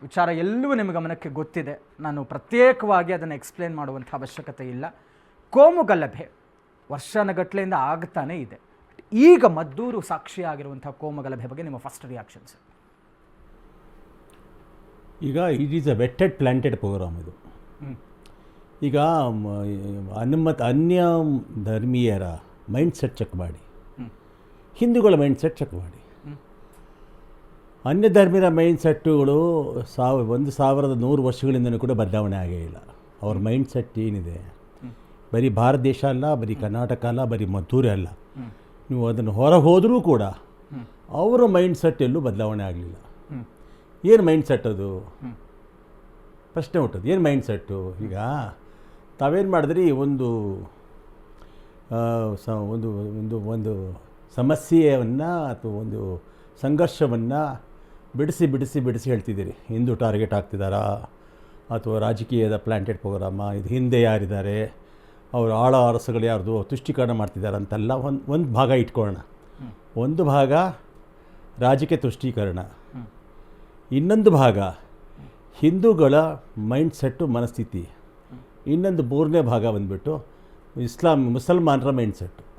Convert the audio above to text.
ವಿಚಾರ ಎಲ್ಲವೂ ನಿಮ್ಮ ಗಮನಕ್ಕೆ ಗೊತ್ತಿದೆ. ನಾನು ಪ್ರತ್ಯೇಕವಾಗಿ ಅದನ್ನು ಎಕ್ಸ್ಪ್ಲೇನ್ ಮಾಡುವಂಥ ಅವಶ್ಯಕತೆ ಇಲ್ಲ. ಕೋಮು ಗಲಭೆ ವರ್ಷಾನುಗಟ್ಲೆಯಿಂದ ಆಗ್ತಾನೇ ಇದೆ. ಈಗ ಮದ್ದೂರು ಸಾಕ್ಷಿಯಾಗಿರುವಂಥ ಕೋಮು ಗಲಭೆ ಬಗ್ಗೆ ನಿಮ್ಮ ಫಸ್ಟ್ ರಿಯಾಕ್ಷನ್ಸ್? ಈಗ it is a vetted planted programme ಇದು. ಈಗ ಅನ್ಯ ಧರ್ಮೀಯರ ಮೈಂಡ್ ಸೆಟ್ ಚೆಕ್ ಮಾಡಿ, ಹಿಂದೂಗಳ ಮೈಂಡ್ ಸೆಟ್ ಚೆಕ್ ಮಾಡಿ. ಅನ್ಯ ಧರ್ಮೀಯರ ಮೈಂಡ್ ಸೆಟ್ಟುಗಳು 1100 ವರ್ಷಗಳಿಂದಲೂ ಕೂಡ ಬದಲಾವಣೆ ಆಗೇ ಇಲ್ಲ. ಅವ್ರ ಮೈಂಡ್ ಸೆಟ್ ಏನಿದೆ, ಬರೀ ಭಾರತ ದೇಶ ಅಲ್ಲ, ಬರೀ ಕರ್ನಾಟಕ ಅಲ್ಲ, ಬರೀ ಮದ್ದೂರೇ ಅಲ್ಲ, ನೀವು ಅದನ್ನು ಹೊರ ಹೋದರೂ ಕೂಡ ಅವರ ಮೈಂಡ್ ಸೆಟ್ ಎಲ್ಲೂ ಬದಲಾವಣೆ ಆಗಲಿಲ್ಲ. ಏನು ಮೈಂಡ್ ಸೆಟ್ ಅದು ಪ್ರಶ್ನೆ ಹುಟ್ಟದು. ಏನು ಮೈಂಡ್ ಸೆಟ್ಟು? ಈಗ ತಾವೇನು ಮಾಡಿದ್ರಿ, ಒಂದು ಒಂದು ಸಮಸ್ಯೆಯನ್ನು ಅಥವಾ ಒಂದು ಸಂಘರ್ಷವನ್ನು ಬಿಡಿಸಿ ಹೇಳ್ತಿದ್ದೀರಿ. ಹಿಂದೂ ಟಾರ್ಗೆಟ್ ಆಗ್ತಿದ್ದಾರಾ ಅಥವಾ ರಾಜಕೀಯದ ಪ್ಲ್ಯಾಂಟೆಡ್ ಪ್ರೋಗ್ರಾಮ, ಇದು ಹಿಂದೆ ಯಾರಿದ್ದಾರೆ, ಅವರು ಆಳ ಅರಸುಗಳು ಯಾರ್ದು ತುಷ್ಟೀಕರಣ ಮಾಡ್ತಿದ್ದಾರೆ ಅಂತೆಲ್ಲ ಒಂದು ಭಾಗ ಇಟ್ಕೊಳ್ಳೋಣ. ಒಂದು ಭಾಗ ರಾಜಕೀಯ ತುಷ್ಟೀಕರಣ, ಇನ್ನೊಂದು ಭಾಗ ಹಿಂದೂಗಳ ಮೈಂಡ್ ಸೆಟ್ಟು ಮನಸ್ಥಿತಿ, ಇನ್ನೊಂದು ಮೂರನೇ ಭಾಗ ಬಂದುಬಿಟ್ಟು ಮುಸಲ್ಮಾನರ ಮೈಂಡ್ ಸೆಟ್ಟು.